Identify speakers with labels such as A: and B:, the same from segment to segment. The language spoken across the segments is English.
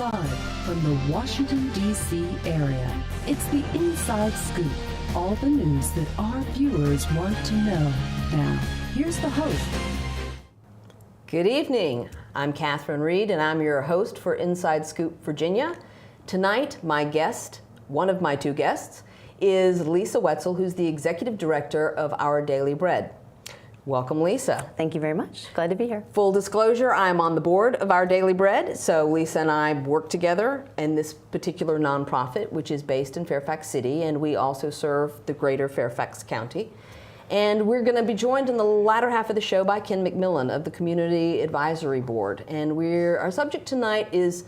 A: Live from the Washington, D.C. area, it's the Inside Scoop. All the news that our viewers want to know. Now, here's the host.
B: Good evening. I'm Catherine Reed, and I'm your host for Inside Scoop Virginia. Tonight, my guest, one of my two guests, is Lisa Whetzel, who's the Executive Director of Our Daily Bread. Welcome, Lisa.
C: Thank you very much. Glad to be here.
B: Full disclosure, I'm on the board of Our Daily Bread, so Lisa and I work together in this particular nonprofit, which is based in Fairfax City, and we also serve the greater Fairfax County. And we're going to be joined in the latter half of the show by Ken McMillon of the Community Advisory Board. And our subject tonight is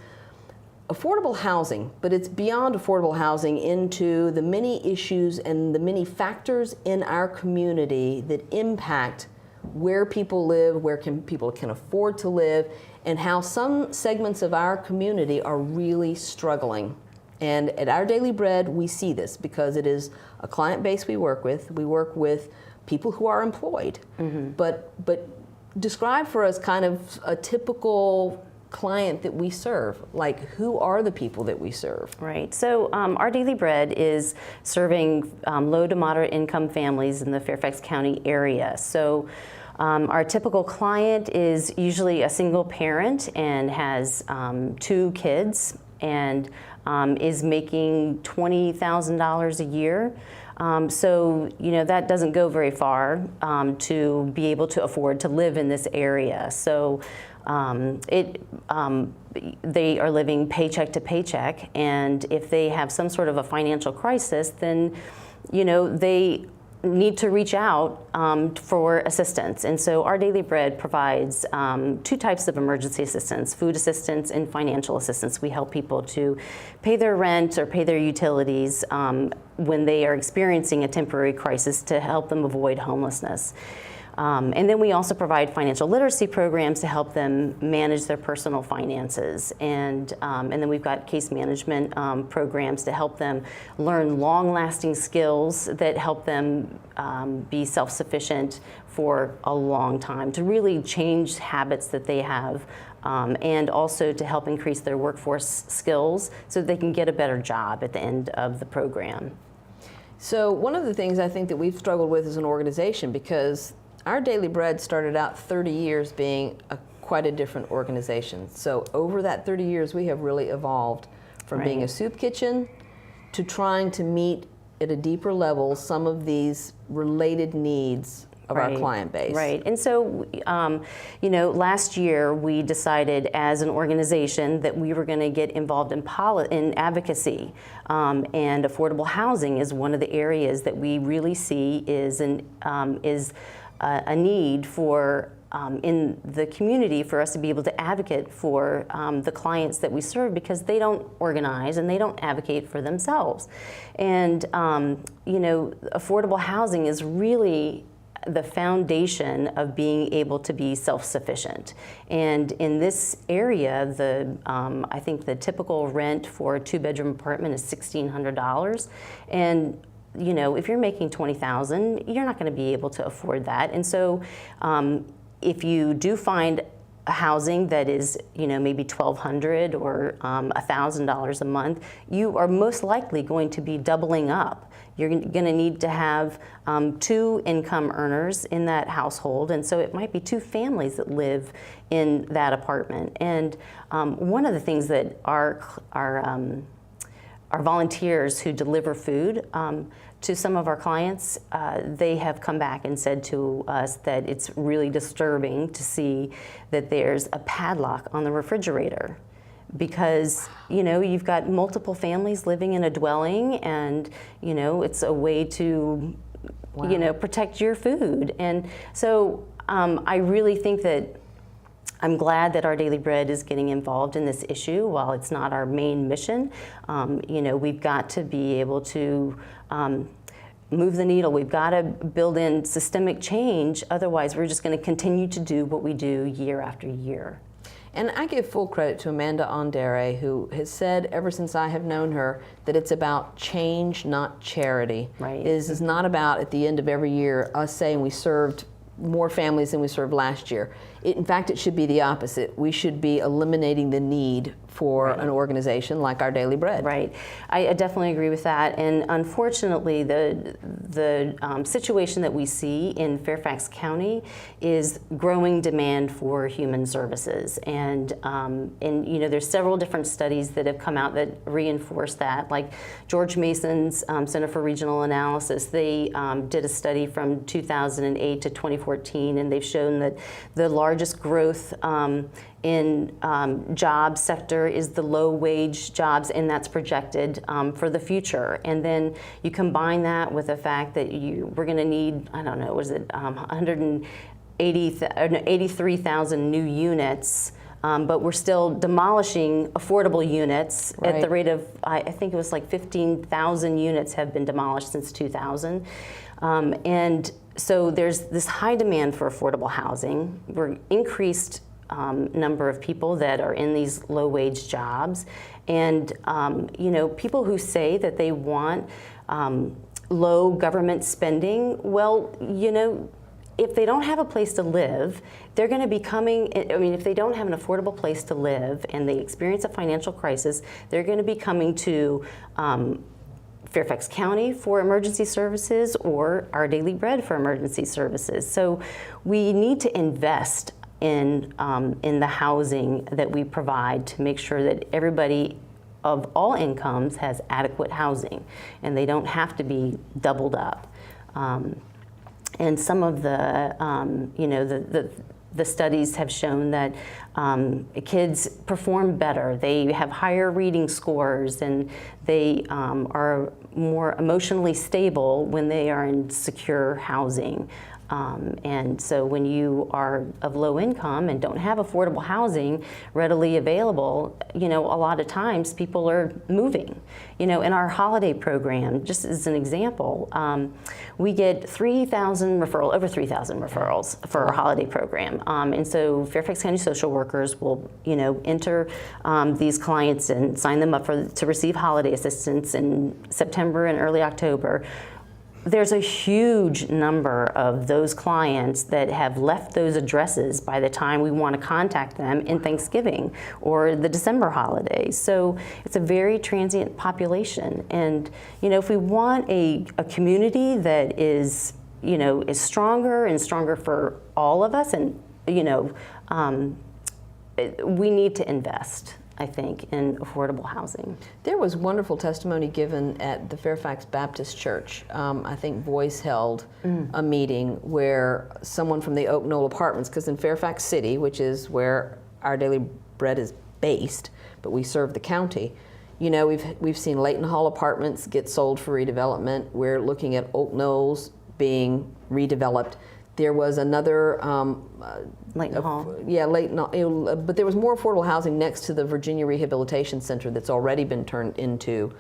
B: affordable housing, but it's beyond affordable housing into the many issues and the many factors in our community that impact where people live, where people can afford to live, and how some segments of our community are really struggling. And at Our Daily Bread, we see this because it is a client base we work with. We work with people who are employed. Mm-hmm. But describe for us kind of a typical client that we serve. Like, who are the people that we serve?
C: Right. So Our Daily Bread is serving low to moderate income families in the Fairfax County area. So our typical client is usually a single parent and has 2 kids and is making $20,000 a year. So, that doesn't go very far to be able to afford to live in this area. So they are living paycheck to paycheck, and if they have some sort of a financial crisis, then, they need to reach out for assistance. And so Our Daily Bread provides 2 types of emergency assistance: food assistance and financial assistance. We help people to pay their rent or pay their utilities when they are experiencing a temporary crisis to help them avoid homelessness. And then we also provide financial literacy programs to help them manage their personal finances. And then we've got case management programs to help them learn long-lasting skills that help them be self-sufficient for a long time, to really change habits that they have, and also to help increase their workforce skills so they can get a better job at the end of the program.
B: So one of the things I think that we've struggled with as an organization, because Our Daily Bread started out 30 years being quite a different organization. So over that 30 years, we have really evolved from being a soup kitchen to trying to meet at a deeper level some of these related needs of our client base. Right.
C: And so, last year we decided as an organization that we were going to get involved in advocacy, and affordable housing is one of the areas that we really see is a need for in the community for us to be able to advocate for the clients that we serve, because they don't organize and they don't advocate for themselves. And affordable housing is really the foundation of being able to be self-sufficient. And in this area, I think the typical rent for a 2-bedroom apartment is $1,600. And if you're making $20,000, you're not going to be able to afford that. And so if you do find a housing that is, maybe $1,200 or $1,000 a month, you are most likely going to be doubling up. You're going to need to have 2 income earners in that household, and so it might be 2 families that live in that apartment. And one of the things that our volunteers who deliver food to some of our clients, they have come back and said to us that it's really disturbing to see that there's a padlock on the refrigerator, because you've got multiple families living in a dwelling, and it's a way to protect your food. And so I really think that I'm glad that Our Daily Bread is getting involved in this issue. While it's not our main mission, we've got to be able to move the needle. We've got to build in systemic change. Otherwise, we're just going to continue to do what we do year after year.
B: And I give full credit to Amanda Andere, who has said ever since I have known her that it's about change, not charity.
C: Right.
B: It is not about, at the end of every year, us saying we served more families than we served last year. In fact, it should be the opposite. We should be eliminating the need for an organization like Our Daily Bread.
C: Right. I definitely agree with that. And unfortunately, the situation that we see in Fairfax County is growing demand for human services. And you know, there's several different studies that have come out that reinforce that. Like George Mason's Center for Regional Analysis, they did a study from 2008 to 2014, and they've shown that the largest growth in job sector is the low wage jobs, and that's projected for the future. And then you combine that with the fact that we're going to need, I don't know, 83,000 new units, but we're still demolishing affordable units at the rate of, I think it was like 15,000 units have been demolished since 2000. And so there's this high demand for affordable housing. We're increased number of people that are in these low-wage jobs, and you know, people who say that they want low government spending. Well, you know, if they don't have a place to live, they're going to be coming. I mean, if they don't have an affordable place to live and they experience a financial crisis, they're going to be coming to Fairfax County for emergency services or Our Daily Bread for emergency services. So we need to invest in the housing that we provide to make sure that everybody of all incomes has adequate housing, and they don't have to be doubled up. And some of the, you know, the studies have shown that kids perform better. They have higher reading scores, and they are more emotionally stable when they are in secure housing. And so when you are of low income and don't have affordable housing readily available, you know, a lot of times people are moving. You know, in our holiday program, just as an example, we get 3,000 referrals, over 3,000 referrals for our holiday program. And so Fairfax County social workers will, you know, enter these clients and sign them up to receive holiday assistance in September and early October. There's a huge number of those clients that have left those addresses by the time we want to contact them in Thanksgiving or the December holidays. So it's a very transient population. And, you know, if we want a community that is, you know, is stronger and stronger for all of us, and, you know, we need to invest, I think, in affordable housing.
B: There was wonderful testimony given at the Fairfax Baptist Church. I think Voice held a meeting where someone from the Oak Knoll Apartments, because in Fairfax City, which is where Our Daily Bread is based, but we serve the county, you know, we've seen Leighton Hall Apartments get sold for redevelopment. We're looking at Oak Knolls being redeveloped. There was another
C: Leighton Hall.
B: Yeah, Leighton, but there was more affordable housing next to the Virginia Rehabilitation Center that's already been turned into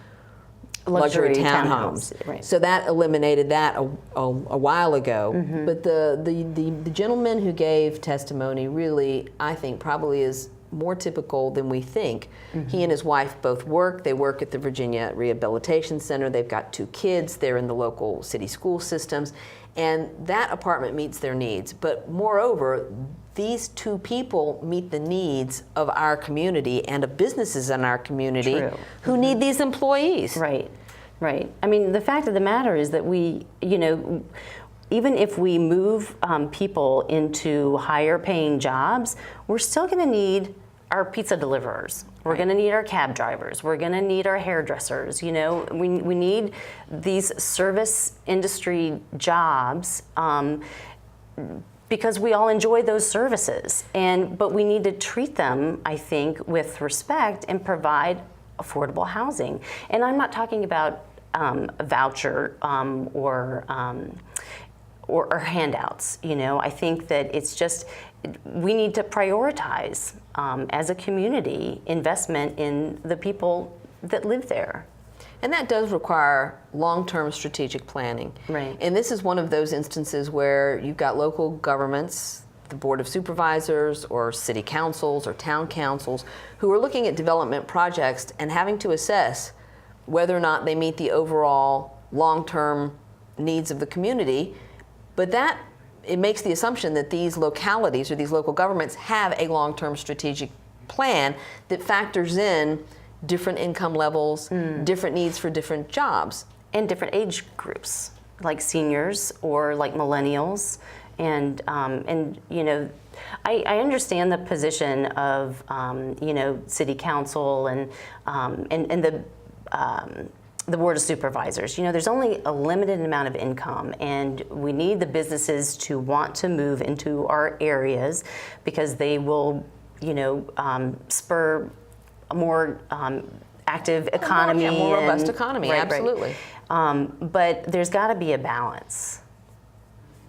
B: luxury townhomes.
C: Right.
B: So that eliminated that a while ago. Mm-hmm. But the gentleman who gave testimony really, I think, probably is more typical than we think. Mm-hmm. He and his wife both work. They work at the Virginia Rehabilitation Center. They've got 2 kids. They're in the local city school systems. And that apartment meets their needs. But moreover, these 2 people meet the needs of our community and of businesses in our community who need these employees.
C: Right, right. I mean, the fact of the matter is that we, you know, even if we move people into higher paying jobs, we're still going to need our pizza deliverers. We're going to need our cab drivers. We're going to need our hairdressers. You know, we need these service industry jobs because we all enjoy those services. But we need to treat them, I think, with respect and provide affordable housing. And I'm not talking about a voucher or handouts. You know, I think that it's just we need to prioritize as a community investment in the people that live there.
B: And that does require long-term strategic planning.
C: Right.
B: And this is one of those instances where you've got local governments, the Board of Supervisors or city councils or town councils, who are looking at development projects and having to assess whether or not they meet the overall long-term needs of the community. But that it makes the assumption that these localities or these local governments have a long-term strategic plan that factors in different income levels, different needs for different jobs.
C: And different age groups, like seniors or like millennials. And you know, I understand the position of, you know, city council and the board of supervisors. You know, there's only a limited amount of income, and we need the businesses to want to move into our areas because they will, you know, spur a more active economy,
B: more robust economy.
C: Right,
B: absolutely.
C: Right. But there's got to be a balance.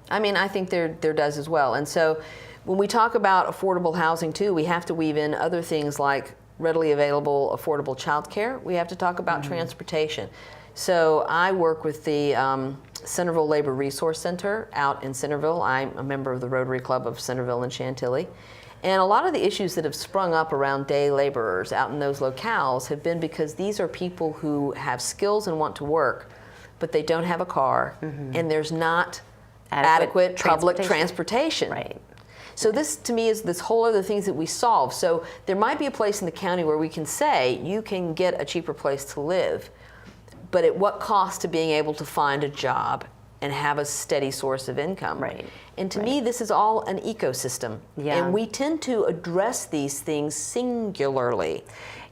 B: I mean, I think there does as well. And so when we talk about affordable housing too, we have to weave in other things like readily available, affordable childcare. We have to talk about transportation. So I work with the Centerville Labor Resource Center out in Centerville. I'm a member of the Rotary Club of Centerville and Chantilly. And a lot of the issues that have sprung up around day laborers out in those locales have been because these are people who have skills and want to work, but they don't have a car, and there's not adequate public transportation.
C: Right.
B: So this, to me, is this whole other things that we solve. So there might be a place in the county where we can say, you can get a cheaper place to live, but at what cost to being able to find a job and have a steady source of income?
C: Right.
B: And to me, this is all an ecosystem.
C: Yeah.
B: And we tend to address these things singularly.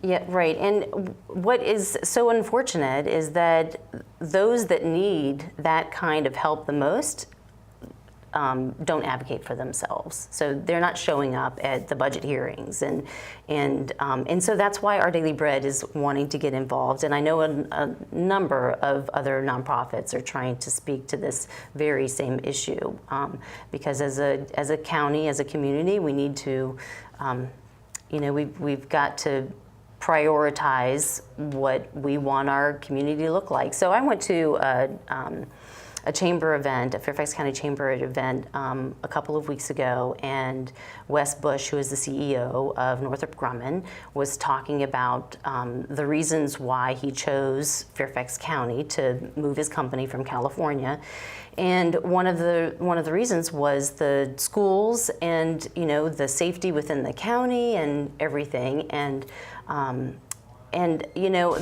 C: Yeah, right. And what is so unfortunate is that those that need that kind of help the most don't advocate for themselves. So they're not showing up at the budget hearings, and so that's why Our Daily Bread is wanting to get involved. And I know a number of other nonprofits are trying to speak to this very same issue, because as a county, as a community, we need to, you know, we've got to prioritize what we want our community to look like. So I went to a chamber event, a Fairfax County Chamber event a couple of weeks ago, and Wes Bush, who is the CEO of Northrop Grumman, was talking about the reasons why he chose Fairfax County to move his company from California. And one of the reasons was the schools and, you know, the safety within the county and everything, and you know,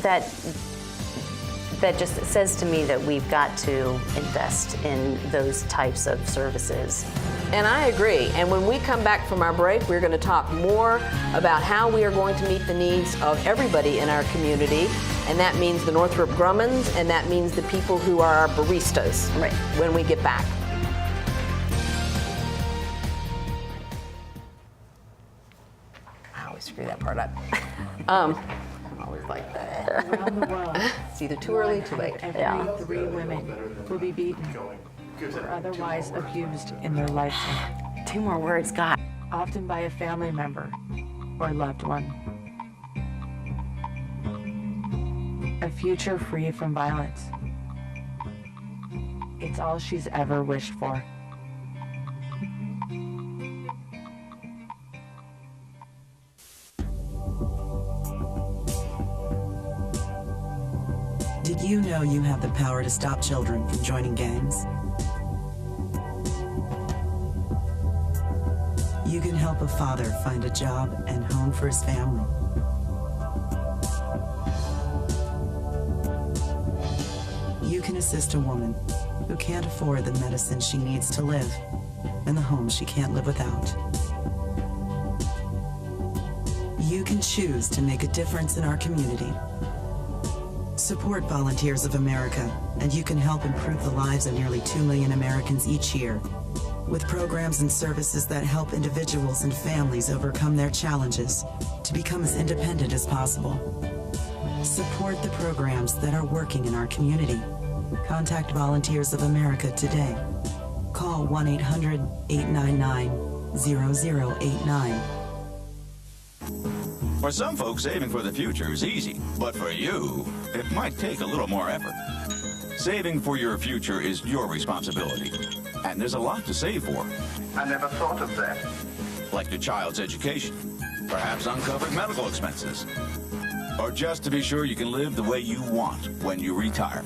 C: that just says to me that we've got to invest in those types of services.
B: And I agree. And when we come back from our break, we're going to talk more about how we are going to meet the needs of everybody in our community. And that means the Northrop Grummans, and that means the people who are our baristas.
C: Right.
B: When we get back. I always screw that part up. I'm always like that.
D: Around the world,
B: It's either too early or too late.
D: every 3 women will be beaten or otherwise abused in their lifetime,
C: 2 more words, God.
D: often by a family member or loved one. A future free from violence. It's all she's ever wished for.
E: Did you know you have the power to stop children from joining gangs? You can help a father find a job and home for his family. You can assist a woman who can't afford the medicine she needs to live and the home she can't live without. You can choose to make a difference in our community. Support Volunteers of America, and you can help improve the lives of nearly 2 million Americans each year with programs and services that help individuals and families overcome their challenges to become as independent as possible. Support the programs that are working in our community. Contact Volunteers of America today. Call 1-800-899-0089.
F: For some folks, saving for the future is easy, but for you, it might take a little more effort. Saving for your future is your responsibility, and there's a lot to save for.
G: I never thought of that.
F: Like your child's education, perhaps uncovering medical expenses, or just to be sure you can live the way you want when you retire.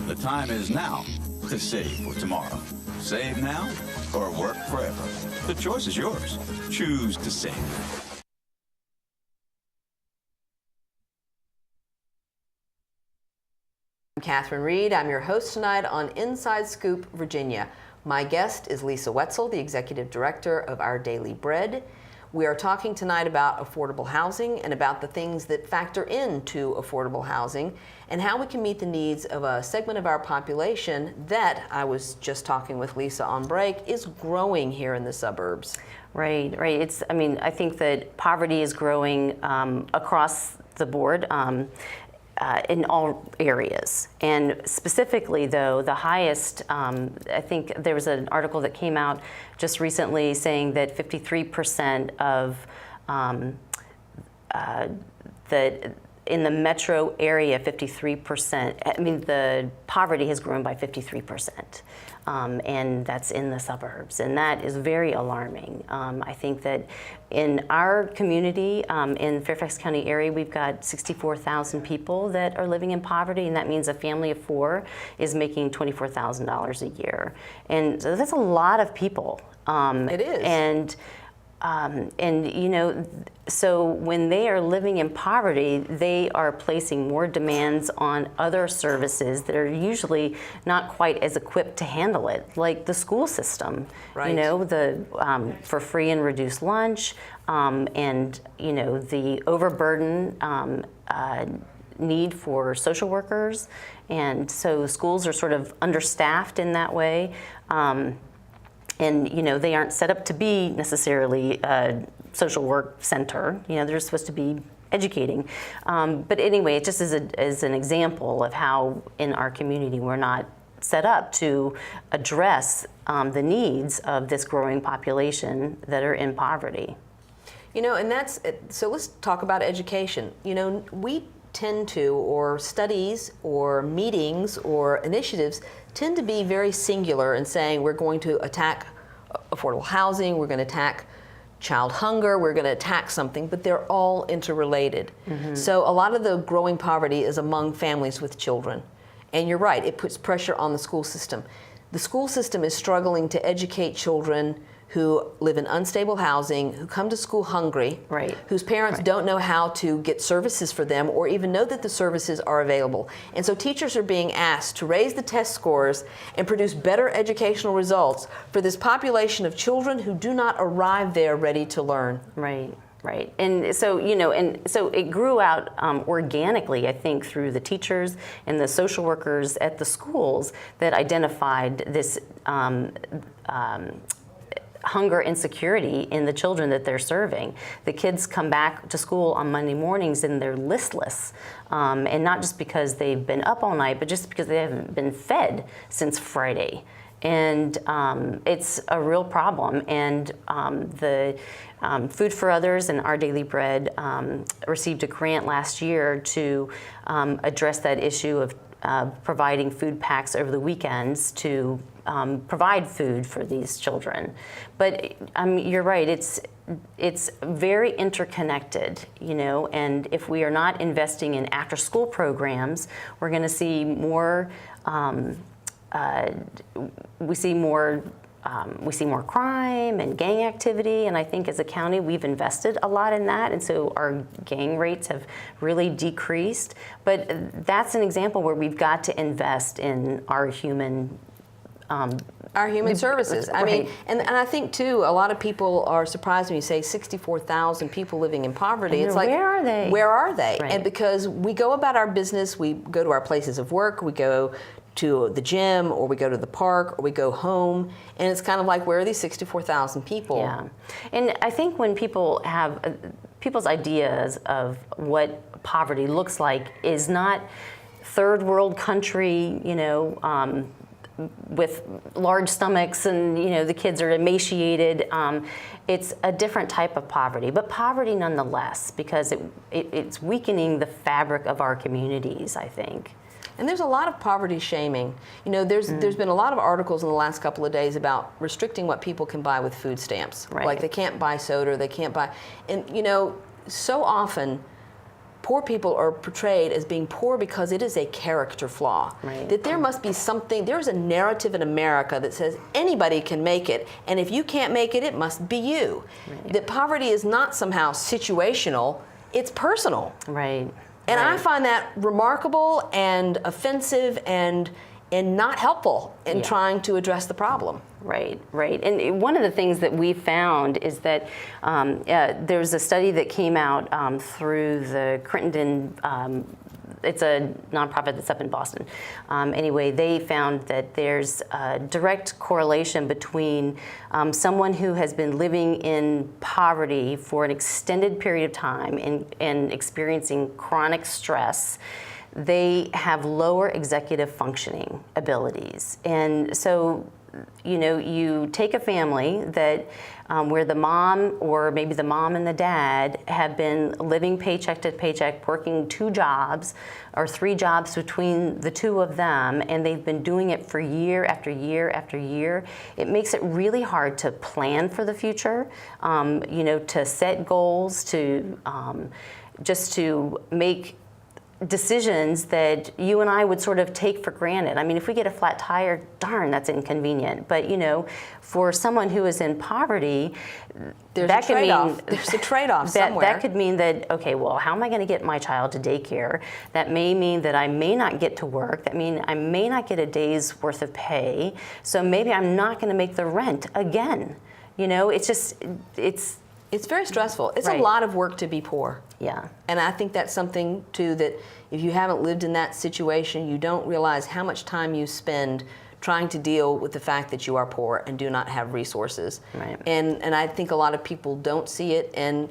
F: The time is now to save for tomorrow. Save now or work forever. The choice is yours. Choose to save.
B: I'm Catherine Reed. I'm your host tonight on Inside Scoop, Virginia. My guest is Lisa Whetzel, the Executive Director of Our Daily Bread. We are talking tonight about affordable housing and about the things that factor into affordable housing and how we can meet the needs of a segment of our population that, I was just talking with Lisa on break, is growing here in the suburbs.
C: Right. I think that poverty is growing across the board. In all areas. And specifically, though, the highest, I think there was an article that came out just recently saying that 53% of in the metro area, 53%, the poverty has grown by 53%. And that's in the suburbs, and that is very alarming. I think that in our community, in Fairfax County area, we've got 64,000 people that are living in poverty, and that means a family of 4 is making $24,000 a year. And so that's a lot of people.
B: It is.
C: So when they are living in poverty, they are placing more demands on other services that are usually not quite as equipped to handle it, like the school system.
B: Right.
C: For free and reduced lunch, and the overburden need for social workers, and so schools are sort of understaffed in that way. And they aren't set up to be necessarily a social work center. They're supposed to be educating. But anyway, it just is an example of how in our community we're not set up to address the needs of this growing population that are in poverty.
B: And so let's talk about education. We tend to, or studies or meetings or initiatives tend to be very singular in saying we're going to attack affordable housing, we're going to attack child hunger, we're going to attack something, but they're all interrelated. Mm-hmm. So a lot of the growing poverty is among families with children. And you're right, it puts pressure on the school system. The school system is struggling to educate children who live in unstable housing, who come to school hungry,
C: right,
B: whose parents don't know how to get services for them or even know that the services are available. And so teachers are being asked to raise the test scores and produce better educational results for this population of children who do not arrive there ready to learn.
C: Right. Right, and so it grew out organically, I think, through the teachers and the social workers at the schools that identified this hunger insecurity in the children that they're serving. The kids come back to school on Monday mornings and they're listless, and not just because they've been up all night, but just because they haven't been fed since Friday. And it's a real problem. And the Food for Others and Our Daily Bread received a grant last year to address that issue of providing food packs over the weekends to provide food for these children. But you're right, it's very interconnected, and if we are not investing in after-school programs, we're going to see more. We see more crime and gang activity, and I think as a county we've invested a lot in that, and so our gang rates have really decreased. But that's an example where we've got to invest in our human
B: services. I mean, and I think too, a lot of people are surprised when you say 64,000 people living in poverty. It's like,
C: where are they?
B: Where are they?
C: Right.
B: And because we go about our business, we go to our places of work, we go to the gym, or we go to the park, or we go home, and it's kind of like, where are these 64,000 people?
C: Yeah, and I think when people have people's ideas of what poverty looks like is not third world country, with large stomachs and the kids are emaciated. It's a different type of poverty, but poverty nonetheless, because it's weakening the fabric of our communities, I think.
B: And there's a lot of poverty shaming. There's been a lot of articles in the last couple of days about restricting what people can buy with food stamps.
C: Right.
B: Like they can't buy soda, they can't buy, and so often poor people are portrayed as being poor because it is a character flaw.
C: Right.
B: That there must be something, there's a narrative in America that says anybody can make it, and if you can't make it, it must be you.
C: Right.
B: That poverty is not somehow situational, it's personal.
C: Right.
B: And
C: right.
B: I find that remarkable and offensive and not helpful in trying to address the problem.
C: Right, right. And one of the things that we found is that there's a study that came out through the Crittenden, it's a nonprofit that's up in Boston. Anyway, they found that there's a direct correlation between someone who has been living in poverty for an extended period of time and experiencing chronic stress. They have lower executive functioning abilities. And so, you know, you take a family that where the mom or maybe the mom and the dad have been living paycheck to paycheck, working 2 jobs or 3 jobs between the 2 of them, and they've been doing it for year after year after year. It makes it really hard to plan for the future, you know, to set goals, to just to make decisions that you and I would sort of take for granted. I mean, if we get a flat tire, darn, that's inconvenient. But, you know, for someone who is in poverty,
B: There's
C: that
B: a
C: could
B: trade-off.
C: mean
B: There's a trade-off somewhere.
C: That could mean that, okay, well, how am I going to get my child to daycare? That may mean that I may not get to work. That means I may not get a day's worth of pay. So maybe I'm not going to make the rent again. You know, it's just, it's
B: very stressful. It's
C: Right.
B: a lot of work to be poor.
C: Yeah.
B: And I think that's something, too, that if you haven't lived in that situation, you don't realize how much time you spend trying to deal with the fact that you are poor and do not have resources.
C: Right.
B: And I think a lot of people don't see it. And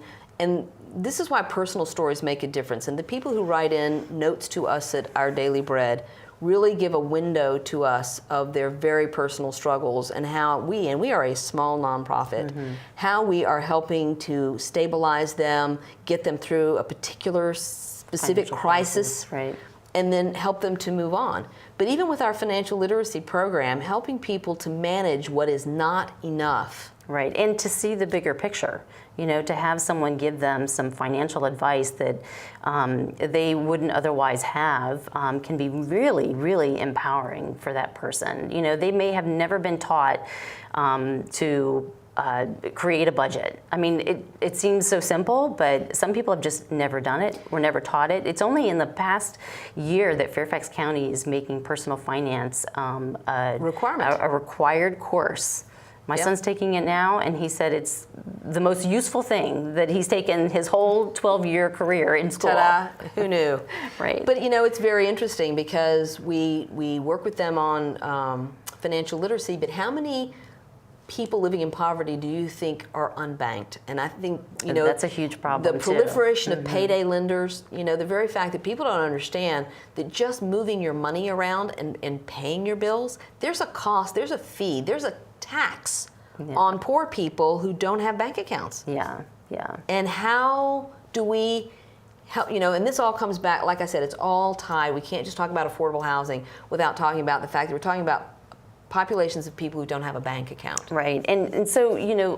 B: this is why personal stories make a difference. And the people who write in notes to us at Our Daily Bread really give a window to us of their very personal struggles and how we are a small nonprofit, how we are helping to stabilize them, get them through a particular specific
C: Financial
B: crisis,
C: right.
B: and then help them to move on. But even with our financial literacy program, helping people to manage what is not enough.
C: Right, and to see the bigger picture, you know, to have someone give them some financial advice that they wouldn't otherwise have can be really, really empowering for that person. You know, they may have never been taught to create a budget. I mean, it seems so simple, but some people have just never done it, were never taught it. It's only in the past year that Fairfax County is making personal finance a required course. My son's taking it now, and he said it's the most useful thing that he's taken his whole 12-year career in school.
B: Ta-da! Who knew?
C: Right.
B: But you know, it's very interesting because we work with them on financial literacy, but how many people living in poverty do you think are unbanked? And I think, you know,
C: that's a huge problem,
B: the
C: too.
B: proliferation of payday lenders, you know, the very fact that people don't understand that just moving your money around and paying your bills, there's a cost, there's a fee, there's a tax on poor people who don't have bank accounts.
C: Yeah, yeah.
B: And how do we help, you know, and this all comes back, like I said, it's all tied. We can't just talk about affordable housing without talking about the fact that we're talking about populations of people who don't have a bank account.
C: Right, and so, you know,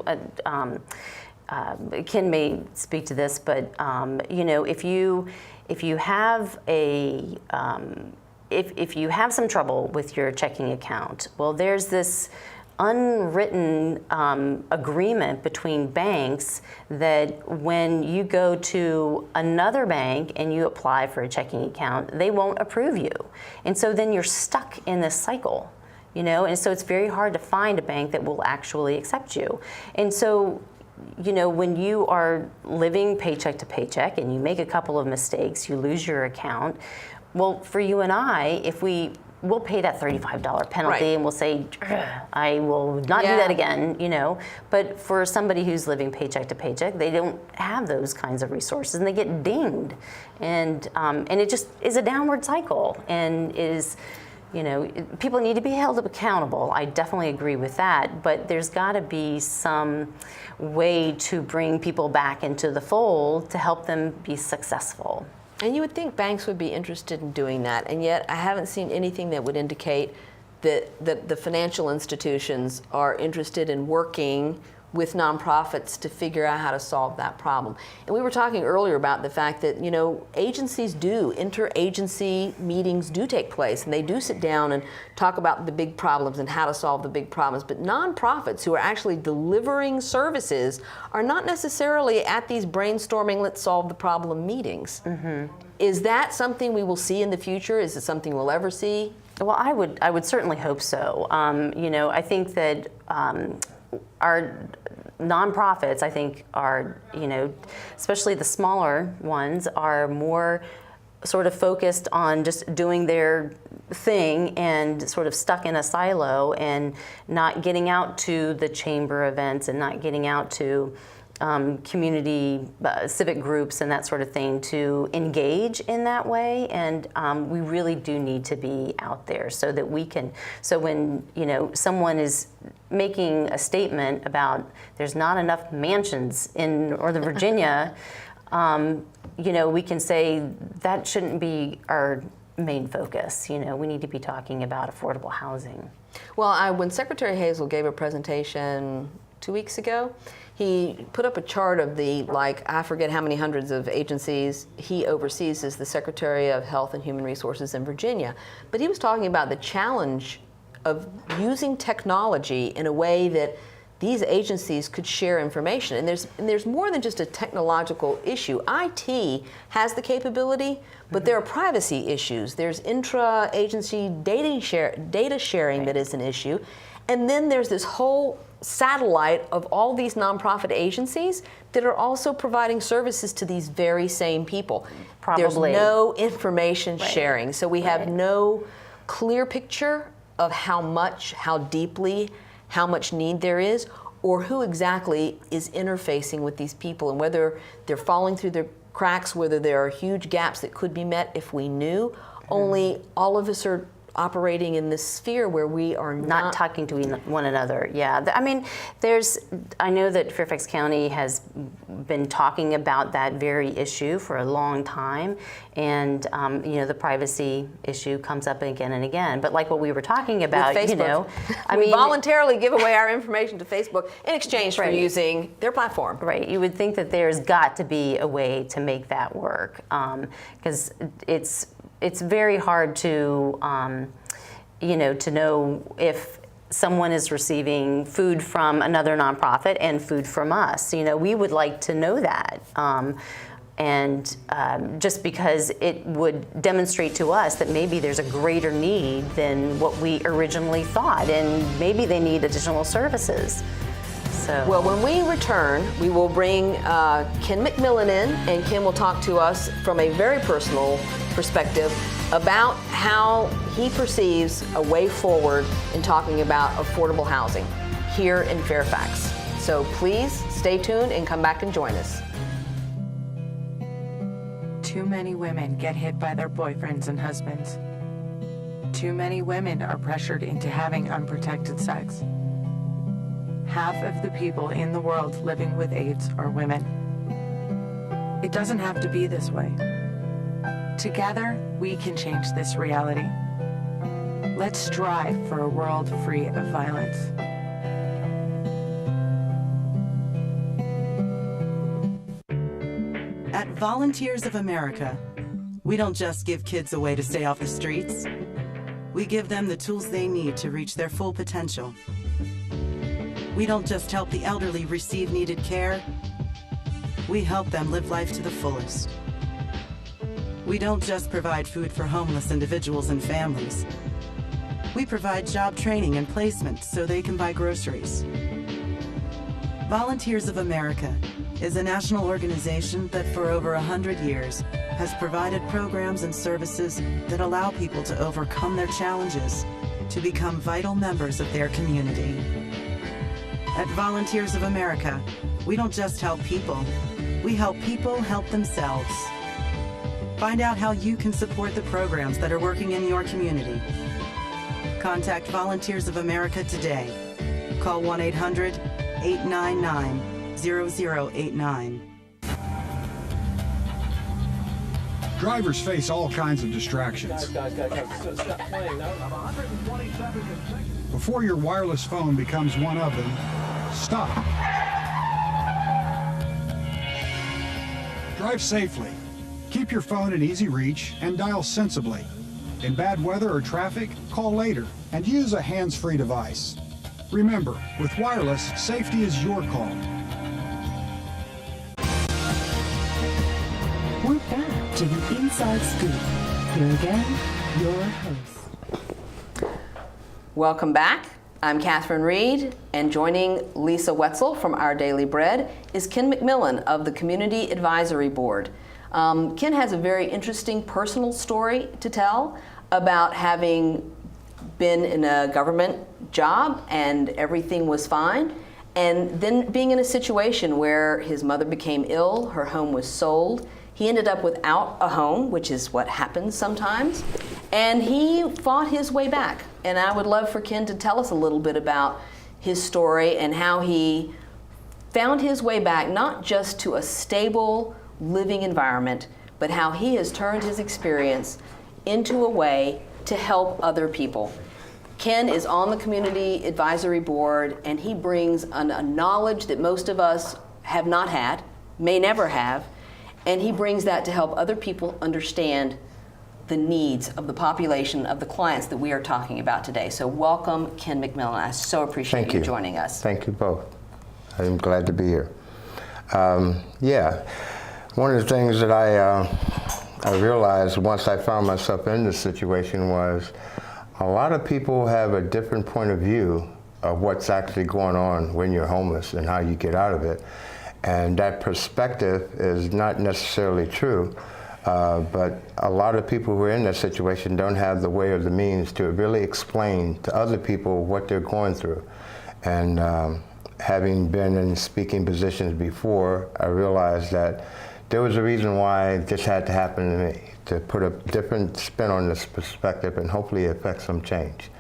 C: Ken may speak to this, but you know, if you have a if you have some trouble with your checking account, well, there's this unwritten agreement between banks that when you go to another bank and you apply for a checking account, they won't approve you, and so then you're stuck in this cycle. You know, and so it's very hard to find a bank that will actually accept you. And so, you know, when you are living paycheck to paycheck and you make a couple of mistakes, you lose your account. Well, for you and I, if we'll pay that $35 penalty,
B: right.
C: and we'll say, I will not do that again, you know. But for somebody who's living paycheck to paycheck, they don't have those kinds of resources, and they get dinged. And it just is a downward cycle, and is, you know, people need to be held accountable. I definitely agree with that, but there's got to be some way to bring people back into the fold to help them be successful.
B: And you would think banks would be interested in doing that, and yet I haven't seen anything that would indicate that the financial institutions are interested in working with nonprofits to figure out how to solve that problem. And we were talking earlier about the fact that, agencies interagency meetings do take place, and they do sit down and talk about the big problems and how to solve the big problems. But nonprofits who are actually delivering services are not necessarily at these brainstorming, let's solve the problem meetings. Is that something we will see in the future? Is it something we'll ever see?
C: Well, I would certainly hope so. I think that our nonprofits, I think, are, especially the smaller ones, are more sort of focused on just doing their thing and sort of stuck in a silo and not getting out to the chamber events and not getting out to community civic groups and that sort of thing to engage in that way. And we really do need to be out there so that we can, so when someone is making a statement about there's not enough mansions in Northern Virginia, we can say that shouldn't be our main focus. We need to be talking about affordable housing.
B: Well, when Secretary Hazel gave a presentation 2 weeks ago, he put up a chart of the, I forget how many hundreds of agencies he oversees as the Secretary of Health and Human Resources in Virginia. But he was talking about the challenge of using technology in a way that these agencies could share information. And there's more than just a technological issue. IT has the capability, but there are privacy issues. There's intra-agency data sharing that is an issue. And then there's this whole satellite of all these nonprofit agencies that are also providing services to these very same people.
C: Probably.
B: There's no information sharing. So we have no clear picture of how much, how deeply, how much need there is, or who exactly is interfacing with these people, and whether they're falling through the cracks, whether there are huge gaps that could be met if we knew. Only all of us are operating in this sphere where we are not
C: talking to one another. Yeah, I mean, I know that Fairfax County has been talking about that very issue for a long time, and the privacy issue comes up again and again. But like what we were talking about,
B: with Facebook, we voluntarily give away our information to Facebook in exchange for using their platform.
C: Right. You would think that there's got to be a way to make that work, because it's very hard to, to know if someone is receiving food from another nonprofit and food from us. We would like to know that. Just because it would demonstrate to us that maybe there's a greater need than what we originally thought, and maybe they need additional services. So.
B: Well, when we return, we will bring Ken McMillon in, and Ken will talk to us from a very personal perspective about how he perceives a way forward in talking about affordable housing here in Fairfax. So please stay tuned and come back and join us.
D: Too many women get hit by their boyfriends and husbands. Too many women are pressured into having unprotected sex. Half of the people in the world living with AIDS are women. It doesn't have to be this way. Together, we can change this reality. Let's strive for a world free of violence.
E: At Volunteers of America, we don't just give kids a way to stay off the streets. We give them the tools they need to reach their full potential. We don't just help the elderly receive needed care. We help them live life to the fullest. We don't just provide food for homeless individuals and families. We provide job training and placement so they can buy groceries. Volunteers of America is a national organization that for over 100 years has provided programs and services that allow people to overcome their challenges to become vital members of their community. At Volunteers of America, we don't just help people, we help people help themselves. Find out how you can support the programs that are working in your community. Contact Volunteers of America today. Call 1-800-899-0089.
H: Drivers face all kinds of distractions. Before your wireless phone becomes one of them, stop. Drive safely. Keep your phone in easy reach and dial sensibly. In bad weather or traffic, call later and use a hands-free device. Remember, with wireless, safety is your call.
A: We're back to the Inside Scoop. Here again, your host.
B: Welcome back. I'm Catherine Reed, and joining Lisa Whetzel from Our Daily Bread is Ken McMillon of the Community Advisory Board. Ken has a very interesting personal story to tell about having been in a government job and everything was fine, and then being in a situation where his mother became ill, her home was sold. He ended up without a home, which is what happens sometimes, and he fought his way back. And I would love for Ken to tell us a little bit about his story and how he found his way back, not just to a stable living environment, but how he has turned his experience into a way to help other people. Ken is on the Community Advisory Board, and he brings a knowledge that most of us have not had, may never have, and he brings that to help other people understand the needs of the population, of the clients that we are talking about today. So welcome, Ken McMillon. I so appreciate you joining us.
I: Thank you both. I'm glad to be here. Yeah, one of the things that I realized once I found myself in this situation was a lot of people have a different point of view of what's actually going on when you're homeless and how you get out of it. And that perspective is not necessarily true, but a lot of people who are in that situation don't have the way or the means to really explain to other people what they're going through. And having been in speaking positions before, I realized that there was a reason why this had to happen to me, to put a different spin on this perspective and hopefully affect some change.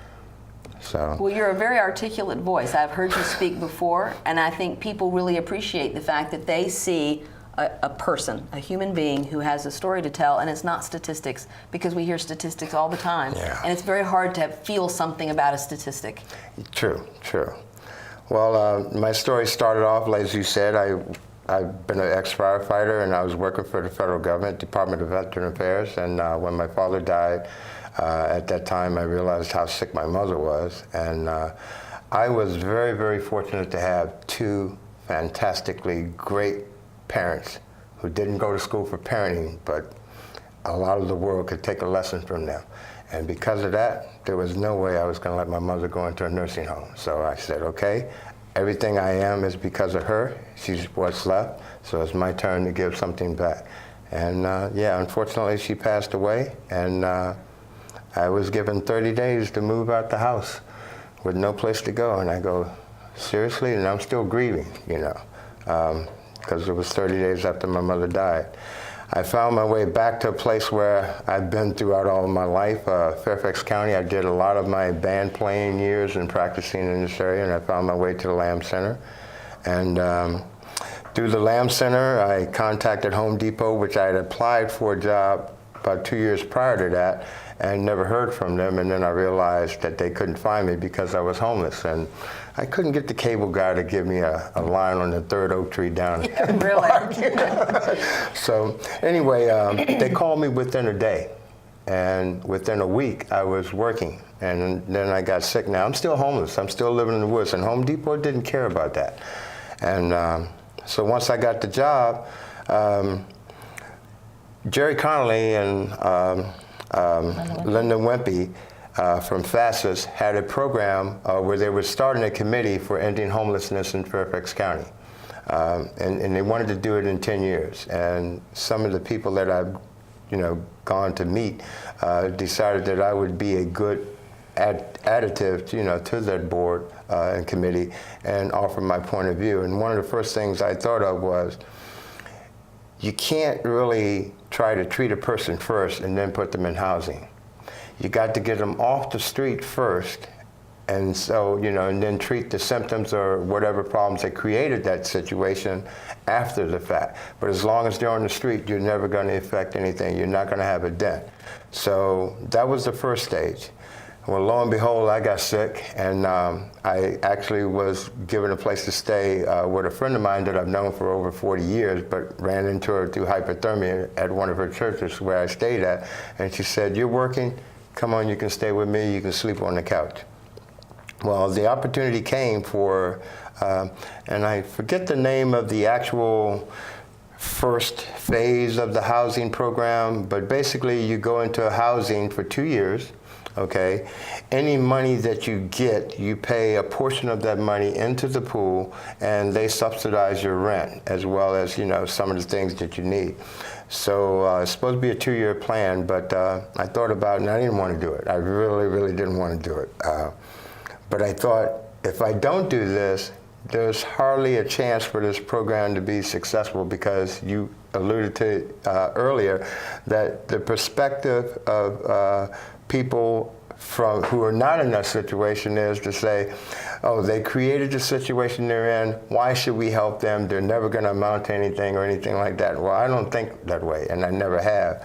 I: So.
B: Well, you're a very articulate voice. I've heard you speak before, and I think people really appreciate the fact that they see a person, a human being who has a story to tell, and it's not statistics, because we hear statistics all the time, and it's very hard to feel something about a statistic. True.
I: Well, my story started off, as you said, I've been an ex-firefighter, and I was working for the federal government, Department of Veteran Affairs, and when my father died, at that time I realized how sick my mother was, and I was very, very fortunate to have two fantastically great parents who didn't go to school for parenting, but a lot of the world could take a lesson from them. And because of that, there was no way I was going to let my mother go into a nursing home. So I said, okay, everything I am is because of her. She's what's left, so it's my turn to give something back. And yeah, unfortunately she passed away, and I was given 30 days to move out the house with no place to go. And I go, seriously? And I'm still grieving, you know, because it was 30 days after my mother died. I found my way back to a place where I've been throughout all of my life, Fairfax County. I did a lot of my band playing years and practicing in this area, and I found my way to the Lamb Center. And through the Lamb Center, I contacted Home Depot, which I had applied for a job about 2 years prior to that, and never heard from them. And then I realized that they couldn't find me because I was homeless, and I couldn't get the cable guy to give me a line on the third oak tree down in the park, you know? So anyway, they called me within a day, and within a week I was working, and then I got sick. Now I'm still homeless, I'm still living in the woods, and Home Depot didn't care about that. And so once I got the job, Jerry Connolly and Linda Wimpy from FASCIS had a program where they were starting a committee for ending homelessness in Fairfax County. And they wanted to do it in 10 years. And some of the people that I've gone to meet decided that I would be a good additive to that board and committee and offer my point of view. And one of the first things I thought of was, you can't really try to treat a person first and then put them in housing. You got to get them off the street first, and so, and then treat the symptoms or whatever problems that created that situation after the fact. But as long as they're on the street, you're never going to affect anything. You're not going to have a dent. So that was the first stage. Well, lo and behold, I got sick, and I actually was given a place to stay with a friend of mine that I've known for over 40 years, but ran into her through hypothermia at one of her churches where I stayed at, and she said, "You're working? Come on, you can stay with me, you can sleep on the couch." Well, the opportunity came for, and I forget the name of the actual first phase of the housing program, but basically you go into housing for 2 years. Okay, any money that you get, you pay a portion of that money into the pool, and they subsidize your rent as well as, you know, some of the things that you need. So it's supposed to be a 2-year plan, but I thought about it, and I didn't want to do it. I really, really didn't want to do it. But I thought, if I don't do this, there's hardly a chance for this program to be successful, because you alluded to earlier that the perspective of people who are not in that situation is to say, oh, they created the situation they're in, why should we help them? They're never going to amount to anything or anything like that. Well, I don't think that way, and I never have.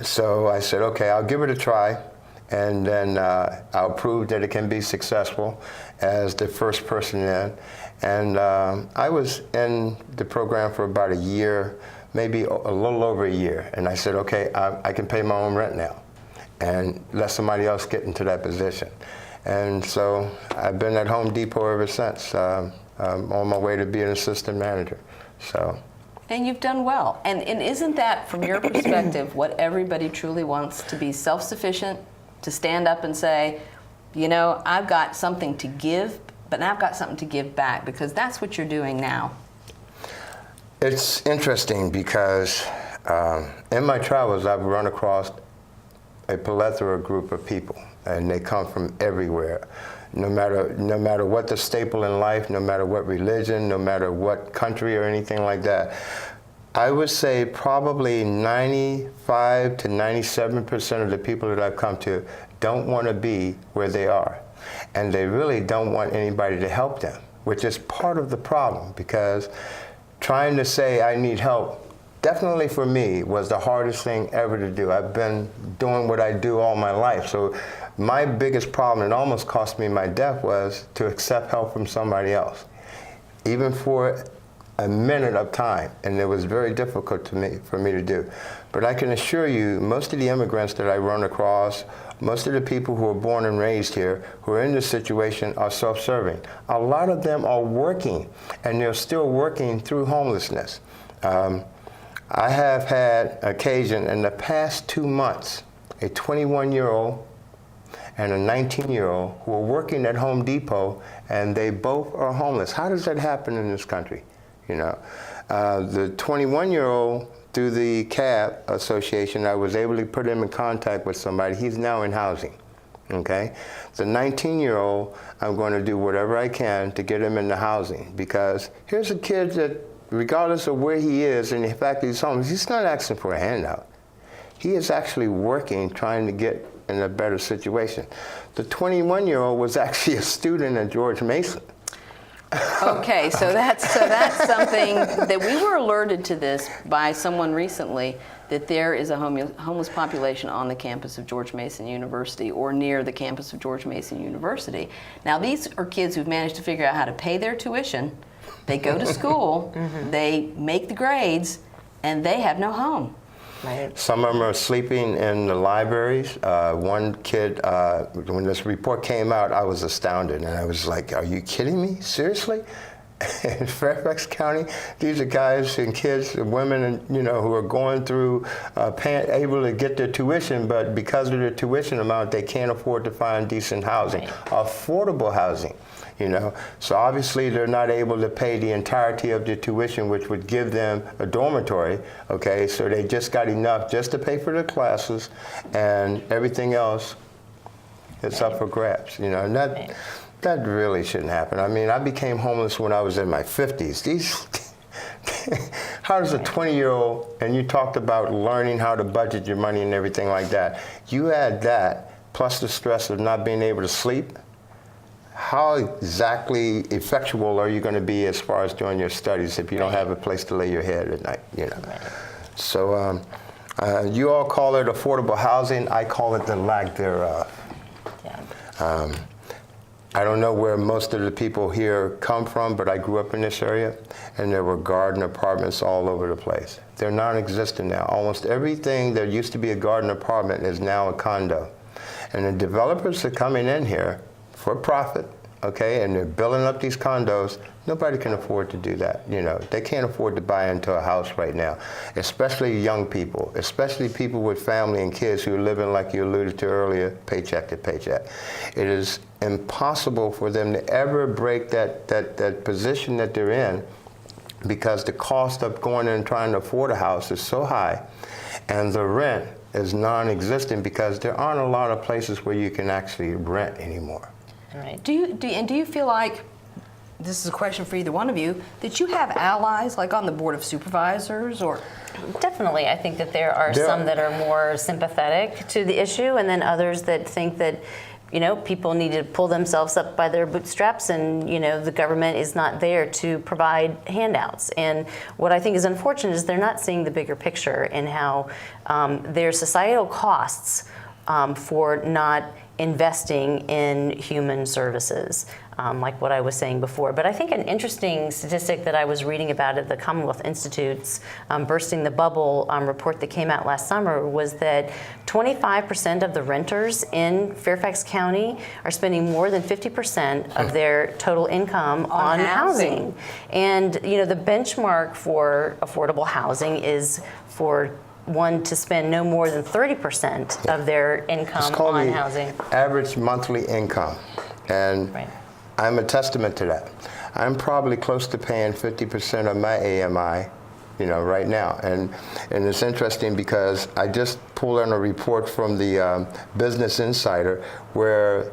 I: So I said, okay, I'll give it a try, and then I'll prove that it can be successful as the first person in. And I was in the program for about a year, maybe a little over a year, and I said, okay, I can pay my own rent now, and let somebody else get into that position. And so I've been at Home Depot ever since, on my way to be an assistant manager. So.
B: And you've done well. And isn't that, from your perspective, what everybody truly wants? To be self-sufficient, to stand up and say, you know, I've got something to give, but now I've got something to give back, because that's what you're doing now.
I: It's interesting because in my travels, I've run across a plethora group of people, and they come from everywhere. No matter what the staple in life, no matter what religion, no matter what country or anything like that. I would say probably 95 to 97% of the people that I've come to don't want to be where they are. And they really don't want anybody to help them, which is part of the problem, because trying to say I need help, definitely for me, was the hardest thing ever to do. I've been doing what I do all my life. So my biggest problem, it almost cost me my death, was to accept help from somebody else, even for a minute of time. And it was very difficult for me to do. But I can assure you, most of the immigrants that I run across, most of the people who are born and raised here, who are in this situation, are self-serving. A lot of them are working, and they're still working through homelessness. I have had occasion in the past 2 months, a 21-year-old and a 19-year-old who are working at Home Depot, and they both are homeless. How does that happen in this country? You know, the 21-year-old, through the CAB Association, I was able to put him in contact with somebody. He's now in housing. Okay, the 19-year-old, I'm going to do whatever I can to get him into housing, because here's a kid that, regardless of where he is and the fact that he's homeless, he's not asking for a handout. He is actually working, trying to get in a better situation. The 21-year-old was actually a student at George Mason.
B: Okay, so that's something that we were alerted to this by someone recently, that there is a homeless population on the campus of George Mason University, or near the campus of George Mason University. Now, these are kids who've managed to figure out how to pay their tuition. They go to school, they make the grades, and they have no home.
C: Right.
I: Some of them are sleeping in the libraries. One kid, when this report came out, I was astounded, and I was like, are you kidding me? Seriously? In Fairfax County, these are guys and kids and women, and who are going through, able to get their tuition, but because of their tuition amount, they can't afford to find decent housing, affordable housing. So obviously they're not able to pay the entirety of their tuition, which would give them a dormitory. Okay, so they just got enough just to pay for their classes, and everything else is up for grabs. And that really shouldn't happen. I mean, I became homeless when I was in my 50s. How does a 20-year-old, and you talked about learning how to budget your money and everything like that, you add that plus the stress of not being able to sleep, how exactly effectual are you going to be as far as doing your studies if you don't have a place to lay your head at night? So you all call it affordable housing. I call it the lack thereof. I don't know where most of the people here come from, but I grew up in this area, and there were garden apartments all over the place. They're non-existent now. Almost everything that used to be a garden apartment is now a condo. And the developers are coming in here for profit, okay, and they're building up these condos. Nobody can afford to do that, you know. They can't afford to buy into a house right now, especially young people, especially people with family and kids who are living, like you alluded to earlier, paycheck to paycheck. It is impossible for them to ever break that position that they're in, because the cost of going in and trying to afford a house is so high, and the rent is non-existent because there aren't a lot of places where you can actually rent anymore.
C: Right.
B: Do you feel like, this is a question for either one of you, that you have allies like on the Board of Supervisors or?
C: Definitely. I think that there are some that are more sympathetic to the issue, and then others that think that, you know, people need to pull themselves up by their bootstraps, and, you know, the government is not there to provide handouts. And what I think is unfortunate is they're not seeing the bigger picture in how there's societal costs for not investing in human services, like what I was saying before. But I think an interesting statistic that I was reading about at the Commonwealth Institute's Bursting the Bubble report that came out last summer was that 25% of the renters in Fairfax County are spending more than 50% of their total income on housing. And, you know, the benchmark for affordable housing is for one to spend no more than 30% of their income on housing.
I: Average monthly income, and I'm a testament to that. I'm probably close to paying 50% of my AMI, you know, right now, and it's interesting because I just pulled in a report from the Business Insider where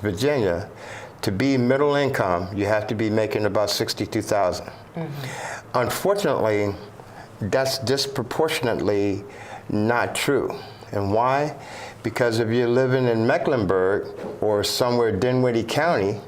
I: Virginia, to be middle income, you have to be making about $62,000. Unfortunately, that's disproportionately not true. And why? Because if you're living in Mecklenburg or somewhere Dinwiddie County,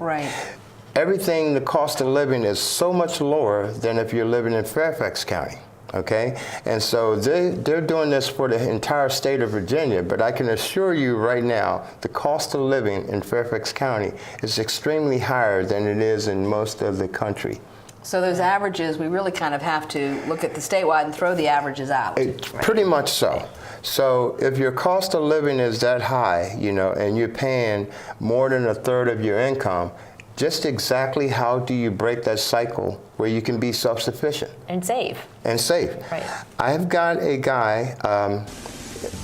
I: everything, the cost of living is so much lower than if you're living in Fairfax County. Okay, and so they're doing this for the entire state of Virginia, but I can assure you right now, the cost of living in Fairfax County is extremely higher than it is in most of the country.
B: So those averages, we really kind of have to look at the statewide and throw the averages out.
I: Pretty much so. So if your cost of living is that high, you know, and you're paying more than a third of your income, just exactly how do you break that cycle where you can be self-sufficient?
C: And save.
I: And save.
C: Right.
I: I've got a guy,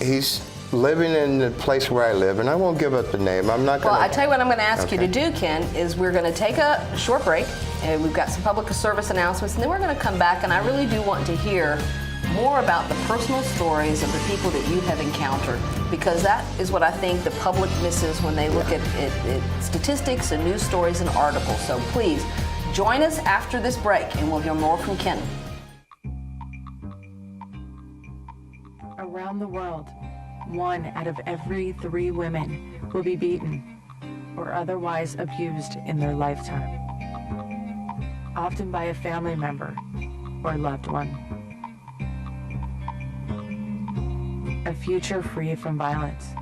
I: he's living in the place where I live, and I won't give up the name. I'm not going to.
B: Well, I tell you what I'm going to ask you to do, Ken, is we're going to take a short break, and we've got some public service announcements, and then we're going to come back, and I really do want to hear more about the personal stories of the people that you have encountered, because that is what I think the public misses when they look at statistics and news stories and articles. So please, join us after this break, and we'll hear more from Ken.
D: Around the world, 1 out of every 3 women will be beaten or otherwise abused in their lifetime, often by a family member or loved one. A future free from violence.